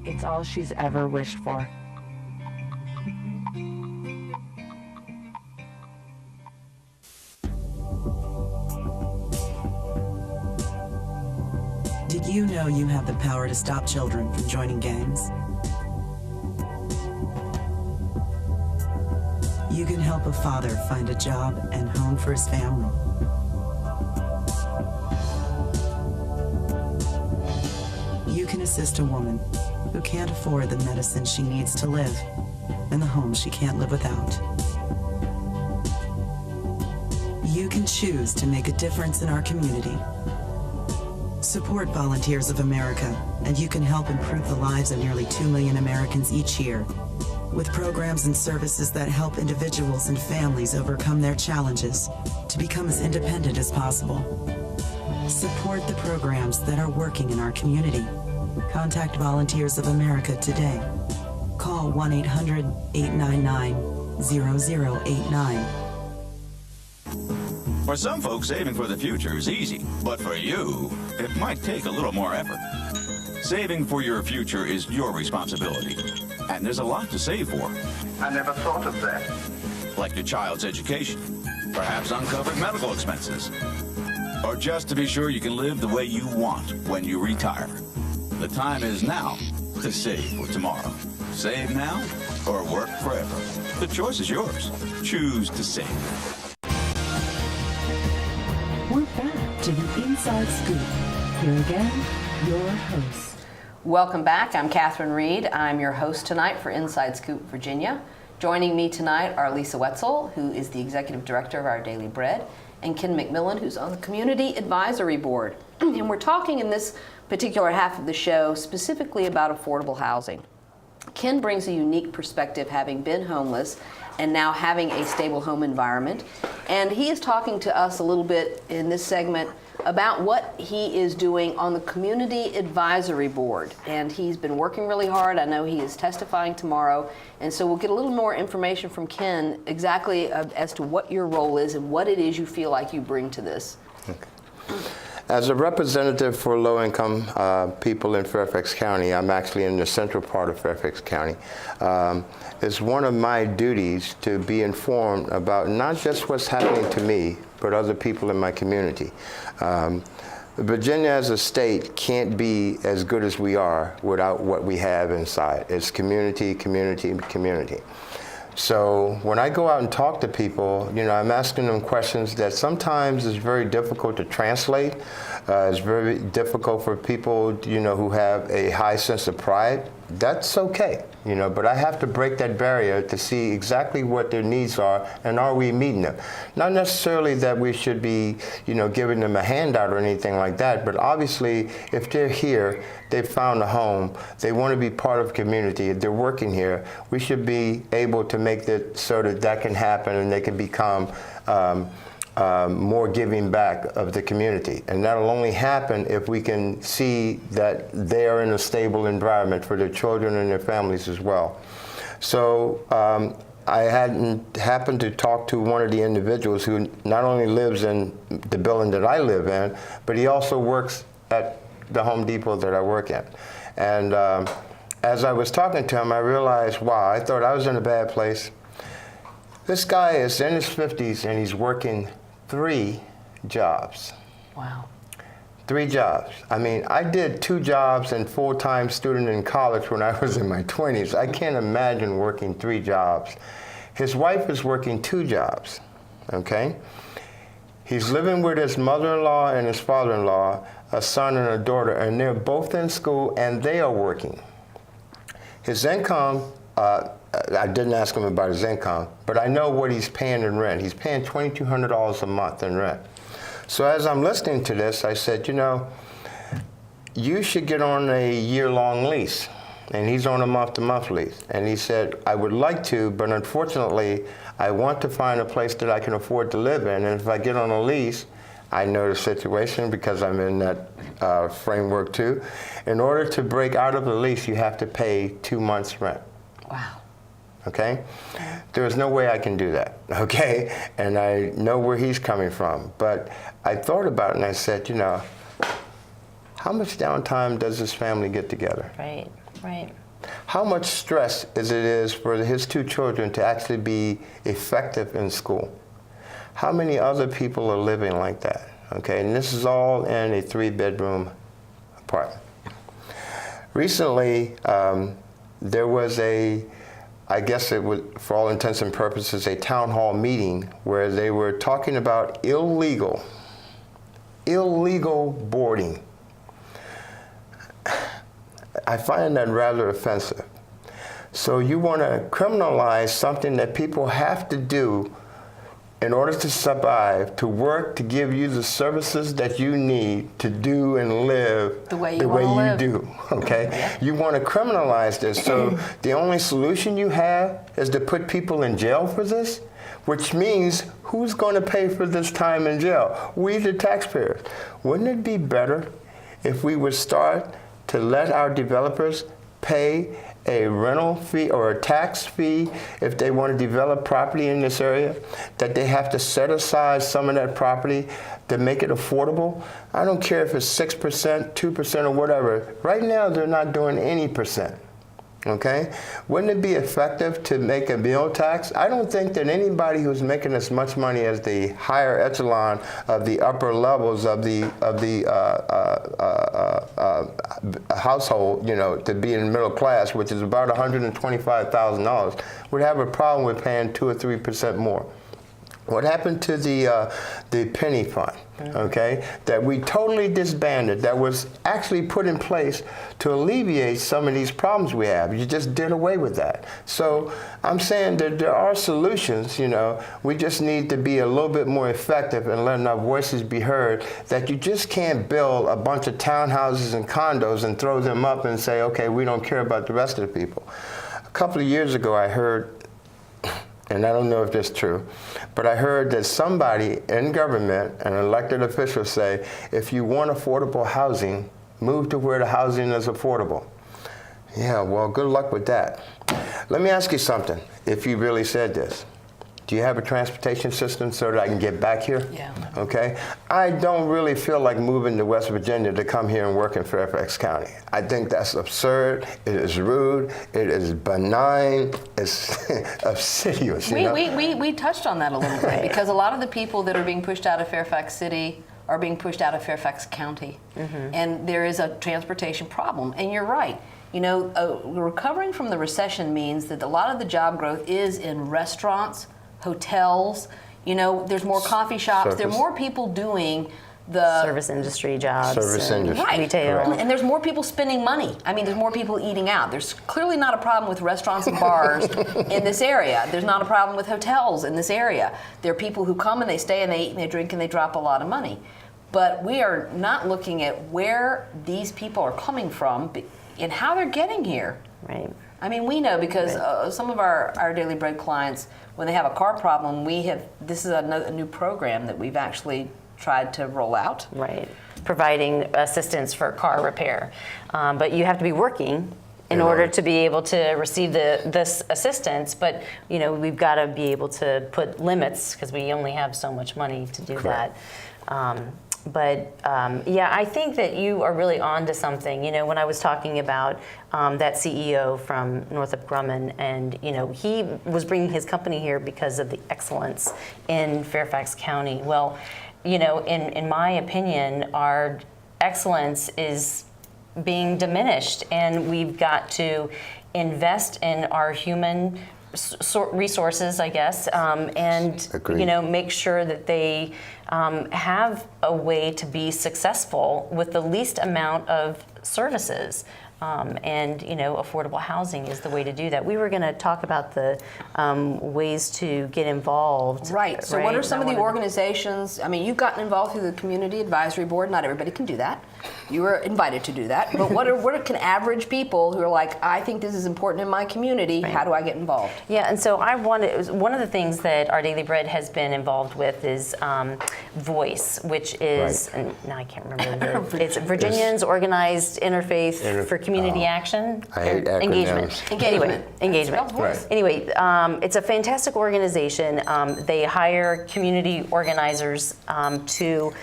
D: It's all she's ever wished for.
E: Did you know you have the power to stop children from joining gangs? You can help a father find a job and home for his family. You can assist a woman who can't afford the medicine she needs to live and the home she can't live without. You can choose to make a difference in our community. Support Volunteers of America, and you can help improve the lives of nearly 2 million Americans each year with programs and services that help individuals and families overcome their challenges to become as independent as possible. Support the programs that are working in our community. Contact Volunteers of America today. Call 1-800-899-0089.
F: For some folks, saving for the future is easy, but for you, it might take a little more effort. Saving for your future is your responsibility. And there's a lot to save for.
G: I never thought of that.
F: Like your child's education, perhaps uncovered medical expenses, or just to be sure you can live the way you want when you retire. The time is now to save for tomorrow. Save now or work forever. The choice is yours. Choose to save.
A: We're back to the Inside Scoop. Here again, your host.
B: Welcome back. I'm Catherine Reed. I'm your host tonight for Inside Scoop Virginia. Joining me tonight are Lisa Whetzel, who is the Executive Director of Our Daily Bread, and Ken McMillon, who's on the Community Advisory Board. And we're talking in this particular half of the show specifically about affordable housing. Ken brings a unique perspective, having been homeless and now having a stable home environment. And he is talking to us a little bit in this segment about what he is doing on the Community Advisory Board. And he's been working really hard. I know he is testifying tomorrow. And so we'll get a little more information from Ken exactly as to what your role is and what it is you feel like you bring to this.
I: Okay. As a representative for low-income people in Fairfax County, I'm actually in the central part of Fairfax County. It's one of my duties to be informed about not just what's happening to me, but other people in my community. Virginia as a state can't be as good as we are without what we have inside. It's community, community, community. So when I go out and talk to people, I'm asking them questions that sometimes is very difficult to translate. It's very difficult for people, who have a high sense of pride. That's okay, but I have to break that barrier to see exactly what their needs are and are we meeting them. Not necessarily that we should be, giving them a handout or anything like that, but obviously if they're here, they've found a home, they want to be part of community, they're working here, we should be able to make that so that can happen and they can become more giving back of the community. And that'll only happen if we can see that they are in a stable environment for their children and their families as well. So I happened to talk to one of the individuals who not only lives in the building that I live in, but he also works at the Home Depot that I work at. And as I was talking to him, I realized, wow, I thought I was in a bad place. This guy is in his 50s and he's working 3 jobs.
B: Wow.
I: 3 jobs. I mean, I did 2 jobs and full-time student in college when I was in my 20s. I can't imagine working 3 jobs. His wife is working 2 jobs, okay? He's living with his mother-in-law and his father-in-law, a son and a daughter, and they're both in school and they are working. His income, I didn't ask him about his income, but I know what he's paying in rent. He's paying $2,200 a month in rent. So as I'm listening to this, I said, you should get on a year-long lease. And he's on a month-to-month lease. And he said, I would like to, but unfortunately, I want to find a place that I can afford to live in. And if I get on a lease, I know the situation because I'm in that framework too. In order to break out of the lease, you have to pay 2 months' rent.
B: Wow.
I: Okay? There's no way I can do that, okay? And I know where he's coming from. But I thought about it and I said, how much downtime does this family get together?
C: Right, right.
I: How much stress is for his 2 children to actually be effective in school? How many other people are living like that? Okay, and this is all in a 3-bedroom apartment. Recently, there was I guess it was, for all intents and purposes, a town hall meeting where they were talking about illegal boarding. I find that rather offensive. So you want to criminalize something that people have to do in order to survive, to work, to give you the services that you need to do and live
B: the way you
I: do, okay? Yeah. You want to criminalize this, so the only solution you have is to put people in jail for this, which means who's going to pay for this time in jail? We, the taxpayers. Wouldn't it be better if we would start to let our developers pay a rental fee or a tax fee if they want to develop property in this area, that they have to set aside some of that property to make it affordable. I don't care if it's 6%, 2%, or whatever. Right now, they're not doing any percent. Okay? Wouldn't it be effective to make a meal tax? I don't think that anybody who's making as much money as the higher echelon of the upper levels of the household, you know, to be in the middle class, which is about $125,000, would have a problem with paying 2 or 3% more. What happened to the penny fund, okay, that we totally disbanded, that was actually put in place to alleviate some of these problems we have? You just did away with that. So I'm saying that there are solutions, you know. We just need to be a little bit more effective and letting our voices be heard, that you just can't build a bunch of townhouses and condos and throw them up and say, okay, we don't care about the rest of the people. A couple of years ago, I heard, and I don't know if this is true, but I heard that somebody in government, an elected official, say, if you want affordable housing, move to where the housing is affordable. Yeah, well, good luck with that. Let me ask you something, if you really said this. Do you have a transportation system so that I can get back here?
B: Yeah.
I: Okay. I don't really feel like moving to West Virginia to come here and work in Fairfax County. I think that's absurd. It is rude. It is benign. It's obsidious.
B: We touched on that a little bit because a lot of the people that are being pushed out of Fairfax City are being pushed out of Fairfax County. And there is a transportation problem. And you're right. You know, recovering from the recession means that a lot of the job growth is in restaurants, hotels, you know, there's more coffee shops, there are more people doing the
C: service industry jobs,
I: service industry,
B: right.
C: retail.
B: And there's more people spending money. I mean, there's more people eating out. There's clearly not a problem with restaurants and bars in this area. There's not a problem with hotels in this area. There are people who come and they stay and they eat and they drink and they drop a lot of money. But we are not looking at where these people are coming from and how they're getting here.
C: Right.
B: I mean, we know because some of our Daily Bread clients, when they have a car problem, this is a new program that we've actually tried to roll out.
C: Right. Providing assistance for car repair. But you have to be working in order to be able to receive this assistance. But, you know, we've got to be able to put limits because we only have so much money to do that. Yeah, I think that you are really on to something. You know, when I was talking about that CEO from Northrop Grumman, and, you know, he was bringing his company here because of the excellence in Fairfax County. Well, you know, in my opinion, our excellence is being diminished, and we've got to invest in our human resources, I guess, and you know, make sure that they have a way to be successful with the least amount of services. And, you know, affordable housing is the way to do that. We were going to talk about the ways to get involved.
B: Right. So what are some of the organizations? I mean, you've gotten involved through the Community Advisory Board. Not everybody can do that. You were invited to do that. But what can average people who are like, I think this is important in my community, how do I get involved?
C: Yeah, and so one of the things that our Daily Bread has been involved with is Voice, which is, now I can't remember, it's Virginians Organized Interfaith for Community Action.
I: I hate
C: Engagement.
B: Engagement.
C: Engagement.
B: Right.
C: Anyway, it's a fantastic organization. They hire community organizers to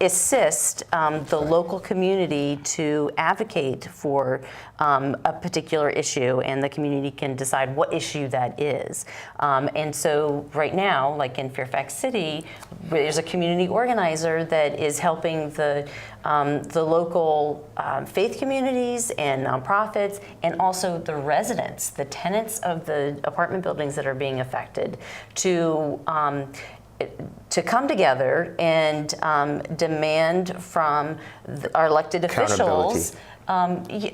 C: assist the local community to advocate for a particular issue, and the community can decide what issue that is. And so right now, like in Fairfax City, there's a community organizer that is helping the local faith communities and nonprofits, and also the residents, the tenants of the apartment buildings that are being affected, to come together and demand from our elected officials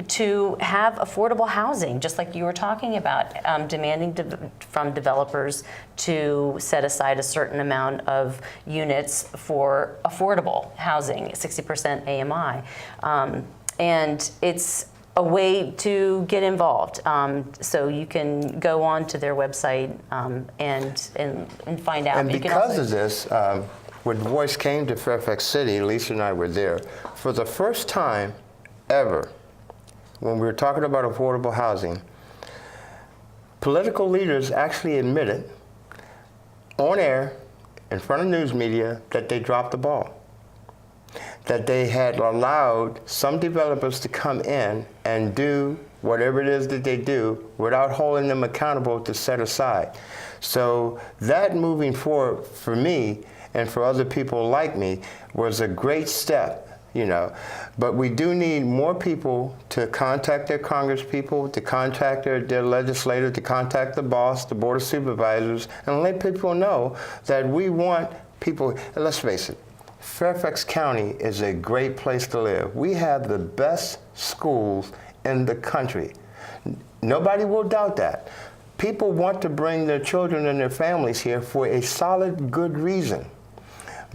C: to have affordable housing, just like you were talking about, demanding from developers to set aside a certain amount of units for affordable housing, 60% AMI. And it's a way to get involved. So you can go on to their website and find out.
I: And because of this, when Voice came to Fairfax City, Lisa and I were there, for the first time ever, when we were talking about affordable housing, political leaders actually admitted on air in front of news media that they dropped the ball, that they had allowed some developers to come in and do whatever it is that they do without holding them accountable to set aside. So that moving forward for me and for other people like me was a great step. You know, but we do need more people to contact their Congress people, to contact their legislator, to contact the boss, the Board of Supervisors, and let people know that we want people. Let's face it, Fairfax County is a great place to live. We have the best schools in the country. Nobody will doubt that. People want to bring their children and their families here for a solid, good reason.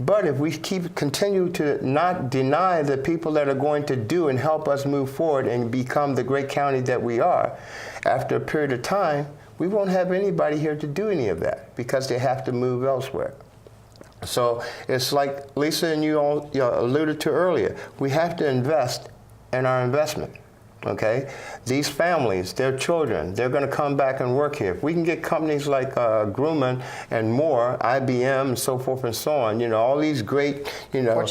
I: But if we continue to not deny the people that are going to do and help us move forward and become the great county that we are, after a period of time, we won't have anybody here to do any of that because they have to move elsewhere. So it's like Lisa and you all alluded to earlier, we have to invest in our investment. Okay, these families, their children, they're going to come back and work here. If we can get companies like Grumman and more, IBM, and so forth and so on, you know, all these great, you know,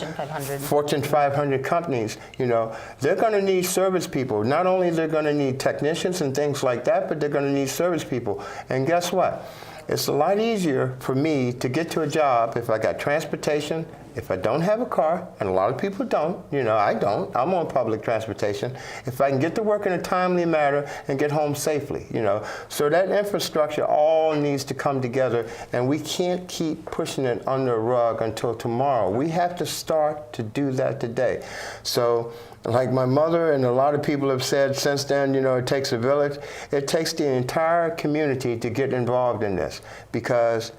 I: Fortune 500 companies, you know, they're going to need service people. Not only they're going to need technicians and things like that, but they're going to need service people. And guess what? It's a lot easier for me to get to a job if I got transportation, if I don't have a car, and a lot of people don't, you know, I don't, I'm on public transportation, if I can get to work in a timely manner and get home safely, you know. So that infrastructure all needs to come together, and we can't keep pushing it under a rug until tomorrow. We have to start to do that today. So, like my mother and a lot of people have said since then, you know, it takes a village. It takes the entire community to get involved in this because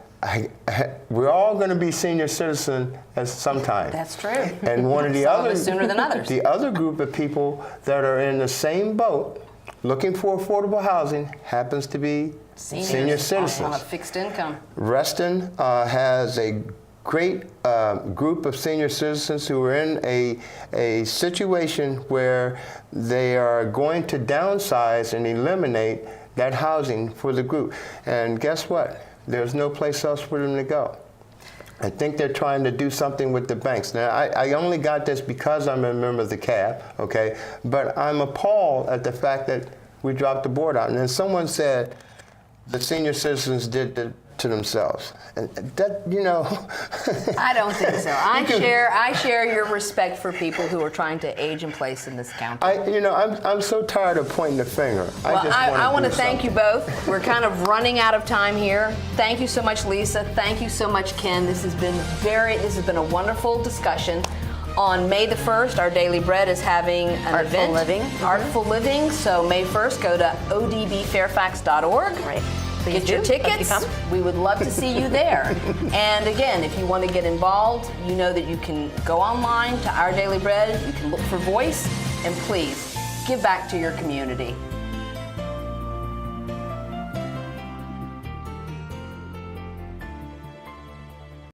I: we're all going to be senior citizens at some time.
B: That's true.
I: And one of the
B: other sooner than others.
I: The other group of people that are in the same boat looking for affordable housing happens to be senior citizens
B: on a fixed income.
I: Reston has a great group of senior citizens who are in a situation where they are going to downsize and eliminate that housing for the group. And guess what? There's no place else for them to go. I think they're trying to do something with the banks. Now, I only got this because I'm a member of the CAB, okay? But I'm appalled at the fact that we dropped the board out. And then someone said the senior citizens did to themselves. And that, you know.
B: I don't think so. I share your respect for people who are trying to age in place in this county.
I: I'm so tired of pointing the finger.
B: Well, I want to thank you both. We're kind of running out of time here. Thank you so much, Lisa. Thank you so much, Ken. This has been a wonderful discussion. On May the 1st, Our Daily Bread is having an event. Artful Living. So May 1st, go to odbfairfax.org.
C: Right.
B: Get your tickets. We would love to see you there. And again, if you want to get involved, you know that you can go online to Our Daily Bread. You can look for Voice. And please, give back to your community.